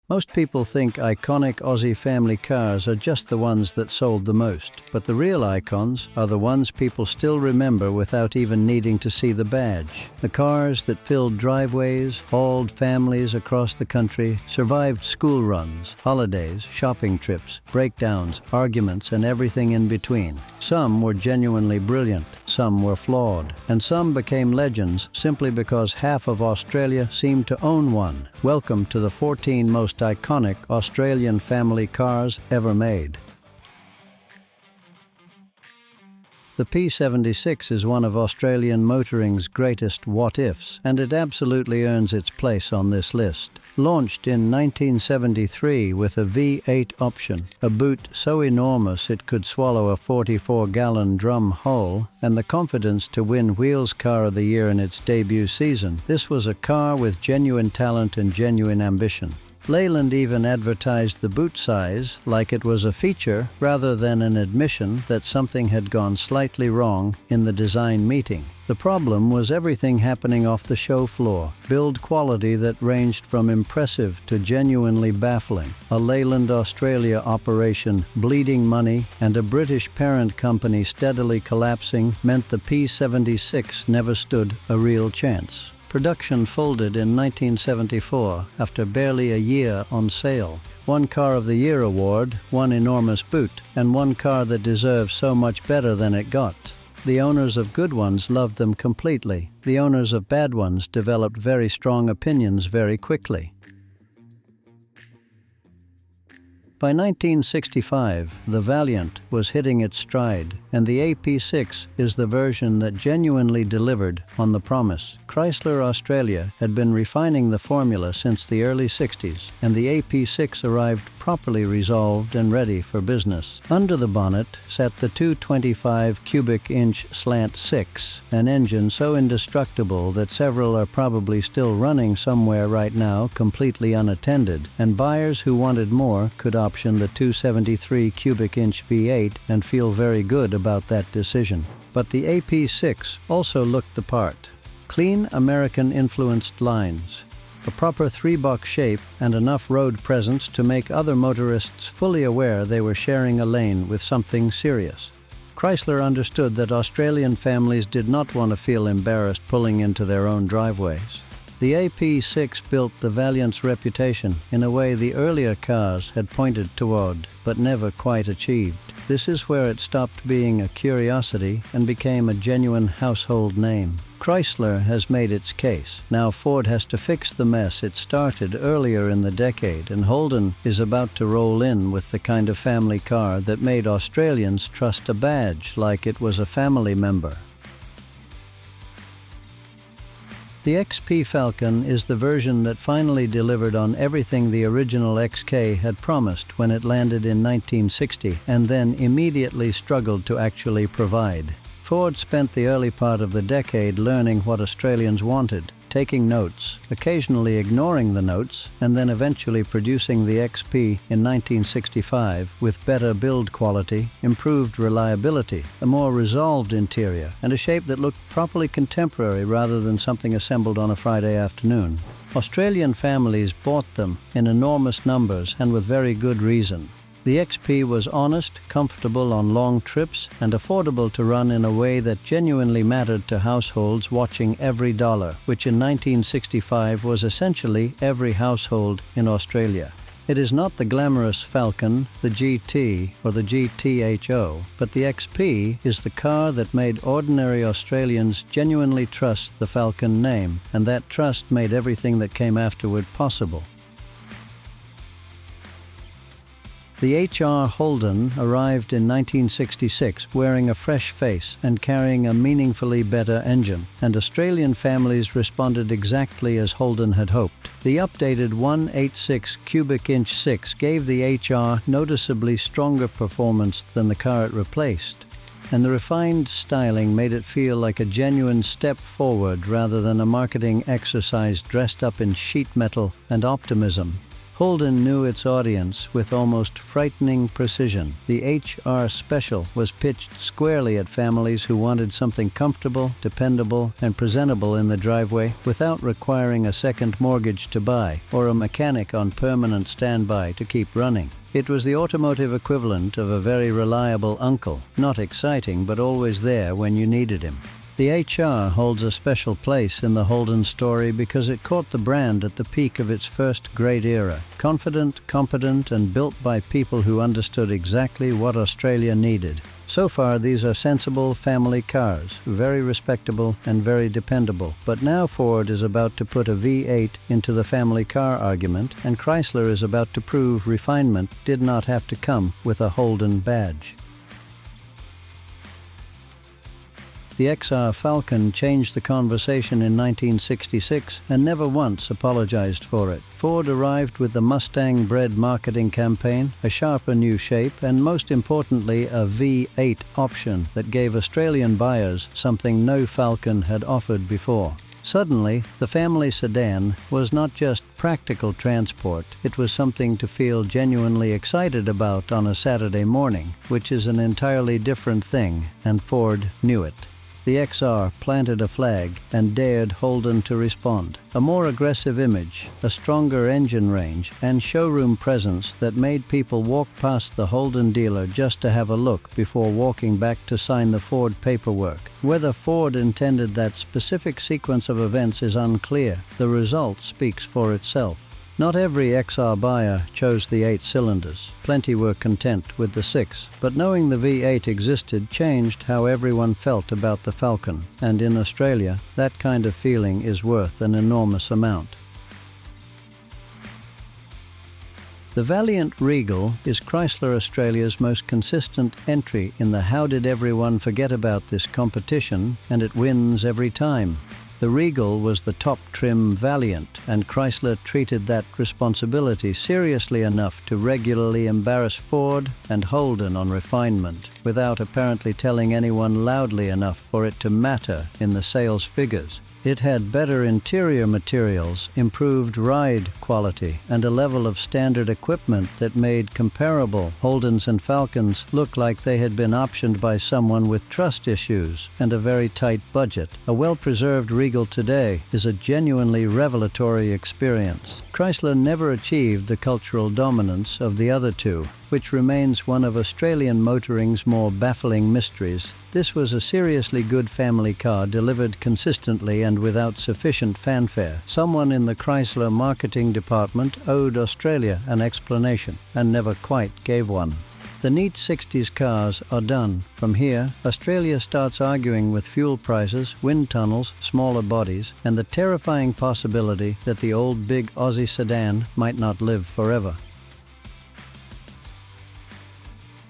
Most people think iconic Aussie family cars are just the ones that sold the most, but the real icons are the ones people still remember without even needing to see the badge. The cars that filled driveways, hauled families across the country, survived school runs, holidays, shopping trips, breakdowns, arguments, and everything in between. Some were genuinely brilliant, some were flawed, and some became legends simply because half of Australia seemed to own one. Welcome to the 14 most iconic Australian family cars ever made. The P76 is one of Australian motoring's greatest what-ifs, and it absolutely earns its place on this list. Launched in 1973 with a V8 option, a boot so enormous it could swallow a 44-gallon drum whole, and the confidence to win Wheels Car of the Year in its debut season, this was a car with genuine talent and genuine ambition. Leyland even advertised the boot size like it was a feature rather than an admission that something had gone slightly wrong in the design meeting. The problem was everything happening off the show floor, build quality that ranged from impressive to genuinely baffling. A Leyland Australia operation bleeding money and a British parent company steadily collapsing meant the P76 never stood a real chance. Production folded in 1974 after barely a year on sale. One Car of the Year award, one enormous boot, and one car that deserved so much better than it got. The owners of good ones loved them completely. The owners of bad ones developed very strong opinions very quickly. By 1965, the Valiant was hitting its stride, and the AP6 is the version that genuinely delivered on the promise. Chrysler Australia had been refining the formula since the early 60s, and the AP6 arrived properly resolved and ready for business. Under the bonnet sat the 225 cubic inch slant 6, an engine so indestructible that several are probably still running somewhere right now completely unattended, and buyers who wanted more could option the 273 cubic inch V8 and feel very good about that decision. But the AP6 also looked the part. Clean American-influenced lines, a proper three-box shape, and enough road presence to make other motorists fully aware they were sharing a lane with something serious. Chrysler understood that Australian families did not want to feel embarrassed pulling into their own driveways. The AP6 built the Valiant's reputation in a way the earlier cars had pointed toward, but never quite achieved. This is where it stopped being a curiosity and became a genuine household name. Chrysler has made its case. Now Ford has to fix the mess it started earlier in the decade, and Holden is about to roll in with the kind of family car that made Australians trust a badge like it was a family member. The XP Falcon is the version that finally delivered on everything the original XK had promised when it landed in 1960 and then immediately struggled to actually provide. Ford spent the early part of the decade learning what Australians wanted, taking notes, occasionally ignoring the notes, and then eventually producing the XP in 1965 with better build quality, improved reliability, a more resolved interior, and a shape that looked properly contemporary rather than something assembled on a Friday afternoon. Australian families bought them in enormous numbers and with very good reason. The XP was honest, comfortable on long trips, and affordable to run in a way that genuinely mattered to households watching every dollar, which in 1965 was essentially every household in Australia. It is not the glamorous Falcon, the GT, or the GTHO, but the XP is the car that made ordinary Australians genuinely trust the Falcon name, and that trust made everything that came afterward possible. The HR Holden arrived in 1966 wearing a fresh face and carrying a meaningfully better engine, and Australian families responded exactly as Holden had hoped. The updated 186 cubic inch 6 gave the HR noticeably stronger performance than the car it replaced, and the refined styling made it feel like a genuine step forward rather than a marketing exercise dressed up in sheet metal and optimism. Holden knew its audience with almost frightening precision. The HR Special was pitched squarely at families who wanted something comfortable, dependable, and presentable in the driveway without requiring a second mortgage to buy or a mechanic on permanent standby to keep running. It was the automotive equivalent of a very reliable uncle, not exciting but always there when you needed him. The HR holds a special place in the Holden story because it caught the brand at the peak of its first great era. Confident, competent, and built by people who understood exactly what Australia needed. So far, these are sensible family cars, very respectable and very dependable. But now Ford is about to put a V8 into the family car argument, and Chrysler is about to prove refinement did not have to come with a Holden badge. The XR Falcon changed the conversation in 1966 and never once apologized for it. Ford arrived with the Mustang-bred marketing campaign, a sharper new shape, and most importantly, a V8 option that gave Australian buyers something no Falcon had offered before. Suddenly, the family sedan was not just practical transport, it was something to feel genuinely excited about on a Saturday morning, which is an entirely different thing, and Ford knew it. The XR planted a flag and dared Holden to respond. A more aggressive image, a stronger engine range, and showroom presence that made people walk past the Holden dealer just to have a look before walking back to sign the Ford paperwork. Whether Ford intended that specific sequence of events is unclear. The result speaks for itself. Not every XR buyer chose the 8 cylinders. Plenty were content with the 6, but knowing the V8 existed changed how everyone felt about the Falcon, and in Australia, that kind of feeling is worth an enormous amount. The Valiant Regal is Chrysler Australia's most consistent entry in the how did everyone forget about this competition, and it wins every time. The Regal was the top trim Valiant, and Chrysler treated that responsibility seriously enough to regularly embarrass Ford and Holden on refinement, without apparently telling anyone loudly enough for it to matter in the sales figures. It had better interior materials, improved ride quality, and a level of standard equipment that made comparable Holdens and Falcons look like they had been optioned by someone with trust issues and a very tight budget. A well-preserved Regal today is a genuinely revelatory experience. Chrysler never achieved the cultural dominance of the other two, which remains one of Australian motoring's more baffling mysteries. This was a seriously good family car delivered consistently and without sufficient fanfare. Someone in the Chrysler marketing department owed Australia an explanation and never quite gave one. The neat 60s cars are done. From here, Australia starts arguing with fuel prices, wind tunnels, smaller bodies, and the terrifying possibility that the old big Aussie sedan might not live forever.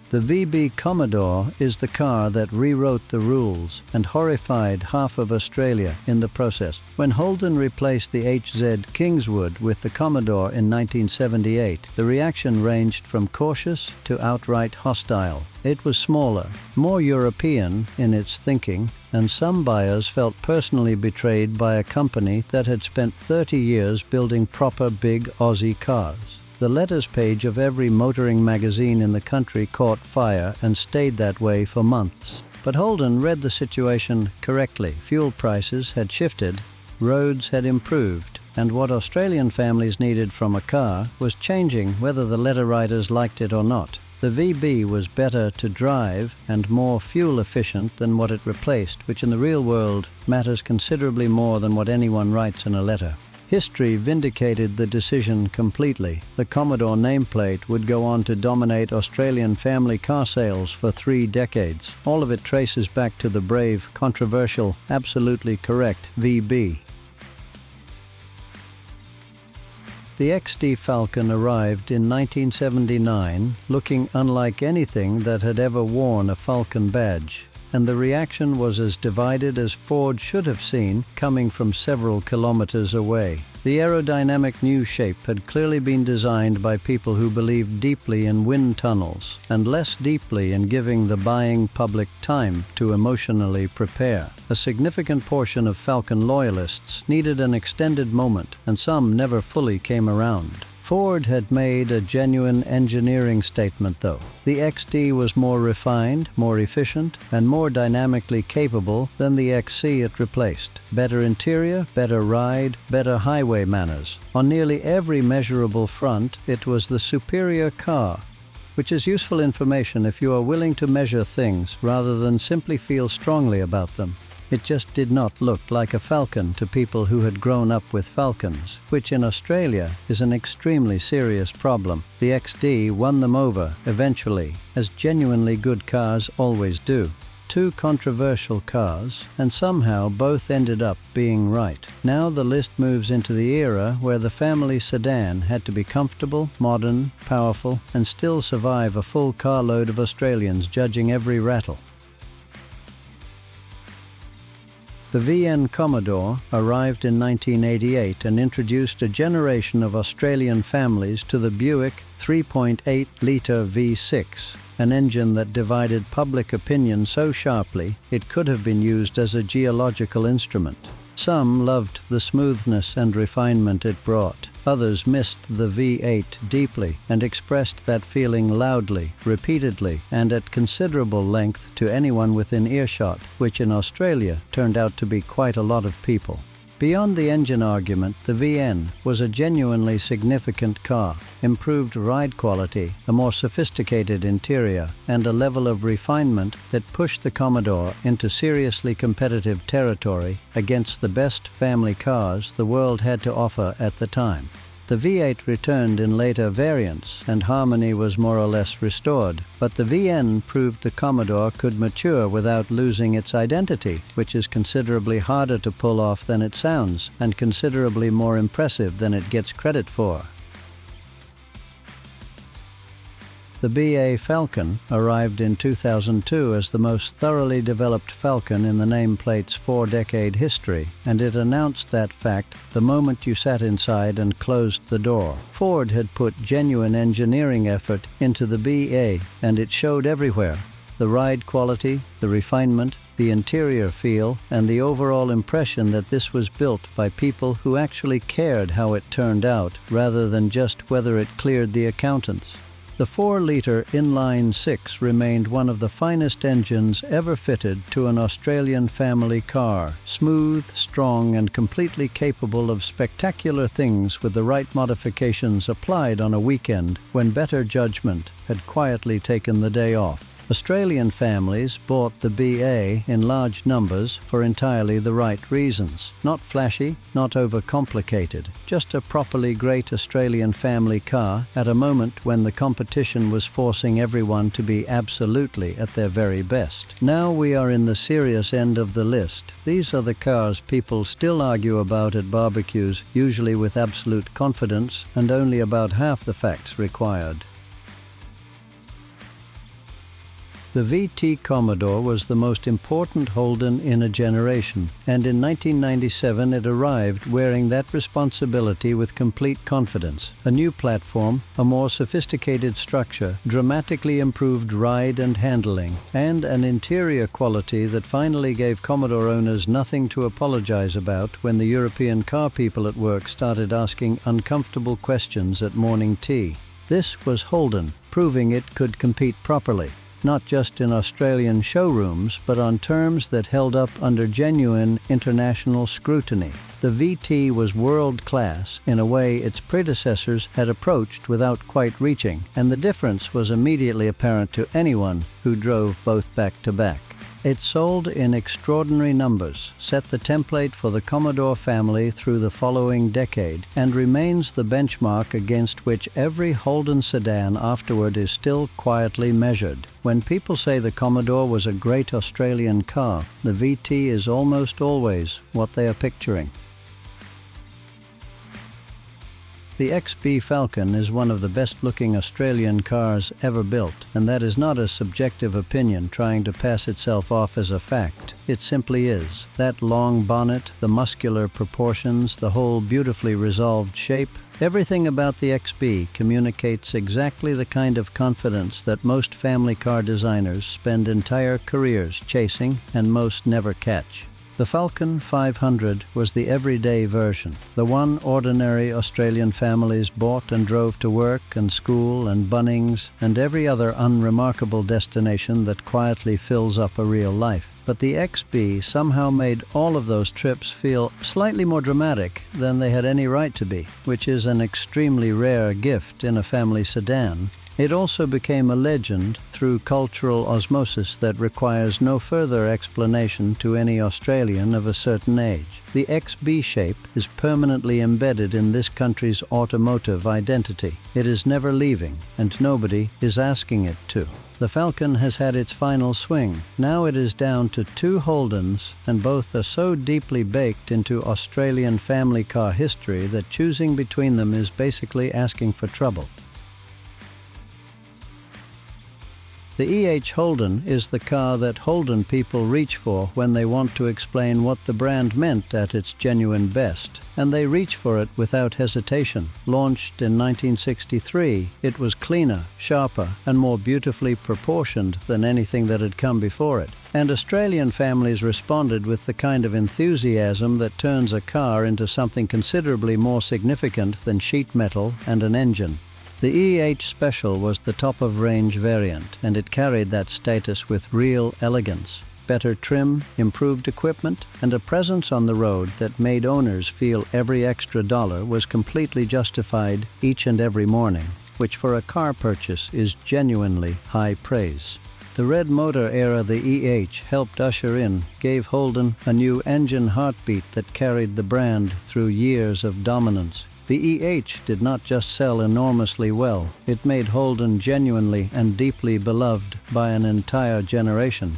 The VB Commodore is the car that rewrote the rules and horrified half of Australia in the process. When Holden replaced the HZ Kingswood with the Commodore in 1978, the reaction ranged from cautious to outright hostile. It was smaller, more European in its thinking, and some buyers felt personally betrayed by a company that had spent 30 years building proper big Aussie cars. The letters page of every motoring magazine in the country caught fire and stayed that way for months. But Holden read the situation correctly. Fuel prices had shifted, roads had improved, and what Australian families needed from a car was changing whether the letter writers liked it or not. The VB was better to drive and more fuel efficient than what it replaced, which in the real world matters considerably more than what anyone writes in a letter. History vindicated the decision completely. The Commodore nameplate would go on to dominate Australian family car sales for 3 decades. All of it traces back to the brave, controversial, absolutely correct VB. The XD Falcon arrived in 1979, looking unlike anything that had ever worn a Falcon badge. And the reaction was as divided as Ford should have seen coming from several kilometers away. The aerodynamic new shape had clearly been designed by people who believed deeply in wind tunnels and less deeply in giving the buying public time to emotionally prepare. A significant portion of Falcon loyalists needed an extended moment, and some never fully came around. Ford had made a genuine engineering statement though. The XD was more refined, more efficient, and more dynamically capable than the XC it replaced. Better interior, better ride, better highway manners. On nearly every measurable front, it was the superior car, which is useful information if you are willing to measure things rather than simply feel strongly about them. It just did not look like a Falcon to people who had grown up with Falcons, which in Australia is an extremely serious problem. The XD won them over eventually, as genuinely good cars always do. Two controversial cars, and somehow both ended up being right. Now the list moves into the era where the family sedan had to be comfortable, modern, powerful, and still survive a full carload of Australians judging every rattle. The VN Commodore arrived in 1988 and introduced a generation of Australian families to the Buick 3.8-litre V6, an engine that divided public opinion so sharply it could have been used as a geological instrument. Some loved the smoothness and refinement it brought. Others missed the V8 deeply and expressed that feeling loudly, repeatedly, and at considerable length to anyone within earshot, which in Australia turned out to be quite a lot of people. Beyond the engine argument, the VN was a genuinely significant car. Improved ride quality, a more sophisticated interior, and a level of refinement that pushed the Commodore into seriously competitive territory against the best family cars the world had to offer at the time. The V8 returned in later variants, and harmony was more or less restored, but the VN proved the Commodore could mature without losing its identity, which is considerably harder to pull off than it sounds, and considerably more impressive than it gets credit for. The BA Falcon arrived in 2002 as the most thoroughly developed Falcon in the nameplate's four-decade history, and it announced that fact the moment you sat inside and closed the door. Ford had put genuine engineering effort into the BA, and it showed everywhere. The ride quality, the refinement, the interior feel, and the overall impression that this was built by people who actually cared how it turned out, rather than just whether it cleared the accountants. The 4-litre inline-6 remained one of the finest engines ever fitted to an Australian family car, smooth, strong, and completely capable of spectacular things with the right modifications applied on a weekend when better judgment had quietly taken the day off. Australian families bought the BA in large numbers for entirely the right reasons. Not flashy, not overcomplicated, just a properly great Australian family car at a moment when the competition was forcing everyone to be absolutely at their very best. Now we are in the serious end of the list. These are the cars people still argue about at barbecues, usually with absolute confidence and only about half the facts required. The VT Commodore was the most important Holden in a generation, and in 1997 it arrived wearing that responsibility with complete confidence. A new platform, a more sophisticated structure, dramatically improved ride and handling, and an interior quality that finally gave Commodore owners nothing to apologize about when the European car people at work started asking uncomfortable questions at morning tea. This was Holden, proving it could compete properly. Not just in Australian showrooms, but on terms that held up under genuine international scrutiny. The VT was world-class in a way its predecessors had approached without quite reaching, and the difference was immediately apparent to anyone who drove both back-to-back. It sold in extraordinary numbers, set the template for the Commodore family through the following decade, and remains the benchmark against which every Holden sedan afterward is still quietly measured. When people say the Commodore was a great Australian car, the VT is almost always what they are picturing. The XB Falcon is one of the best-looking Australian cars ever built, and that is not a subjective opinion trying to pass itself off as a fact. It simply is. That long bonnet, the muscular proportions, the whole beautifully resolved shape, everything about the XB communicates exactly the kind of confidence that most family car designers spend entire careers chasing and most never catch. The Falcon 500 was the everyday version, the one ordinary Australian families bought and drove to work and school and Bunnings and every other unremarkable destination that quietly fills up a real life. But the XB somehow made all of those trips feel slightly more dramatic than they had any right to be, which is an extremely rare gift in a family sedan. It also became a legend through cultural osmosis that requires no further explanation to any Australian of a certain age. The XB shape is permanently embedded in this country's automotive identity. It is never leaving, and nobody is asking it to. The Falcon has had its final swing. Now it is down to 2 Holdens, and both are so deeply baked into Australian family car history that choosing between them is basically asking for trouble. The EH Holden is the car that Holden people reach for when they want to explain what the brand meant at its genuine best, and they reach for it without hesitation. Launched in 1963, it was cleaner, sharper, and more beautifully proportioned than anything that had come before it, and Australian families responded with the kind of enthusiasm that turns a car into something considerably more significant than sheet metal and an engine. The EH Special was the top-of-range variant, and it carried that status with real elegance. Better trim, improved equipment, and a presence on the road that made owners feel every extra dollar was completely justified each and every morning, which for a car purchase is genuinely high praise. The red motor era the EH helped usher in gave Holden a new engine heartbeat that carried the brand through years of dominance. The EH did not just sell enormously well, it made Holden genuinely and deeply beloved by an entire generation.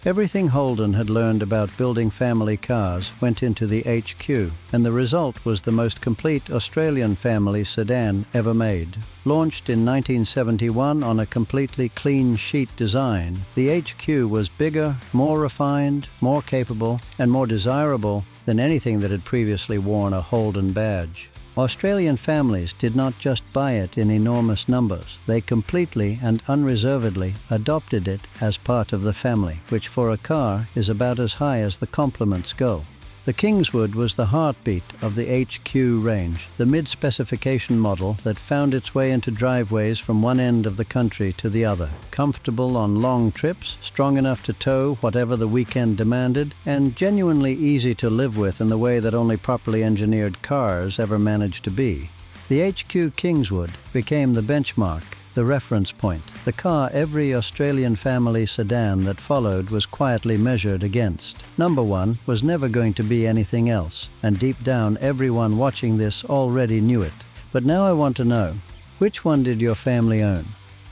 Everything Holden had learned about building family cars went into the HQ, and the result was the most complete Australian family sedan ever made. Launched in 1971 on a completely clean sheet design, the HQ was bigger, more refined, more capable, and more desirable than anything that had previously worn a Holden badge. Australian families did not just buy it in enormous numbers, they completely and unreservedly adopted it as part of the family, which for a car is about as high as the compliments go. The Kingswood was the heartbeat of the HQ range, the mid-specification model that found its way into driveways from one end of the country to the other. Comfortable on long trips, strong enough to tow whatever the weekend demanded, and genuinely easy to live with in the way that only properly engineered cars ever managed to be. The HQ Kingswood became the benchmark, the reference point, the car every Australian family sedan that followed was quietly measured against. Number one was never going to be anything else, and deep down everyone watching this already knew it. But now I want to know, which one did your family own?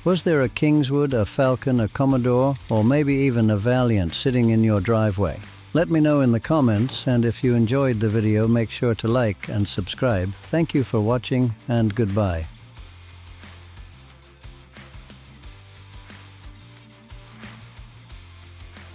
Was there a Kingswood, a Falcon, a Commodore, or maybe even a Valiant sitting in your driveway? Let me know in the comments, and if you enjoyed the video, make sure to like and subscribe. Thank you for watching, and goodbye.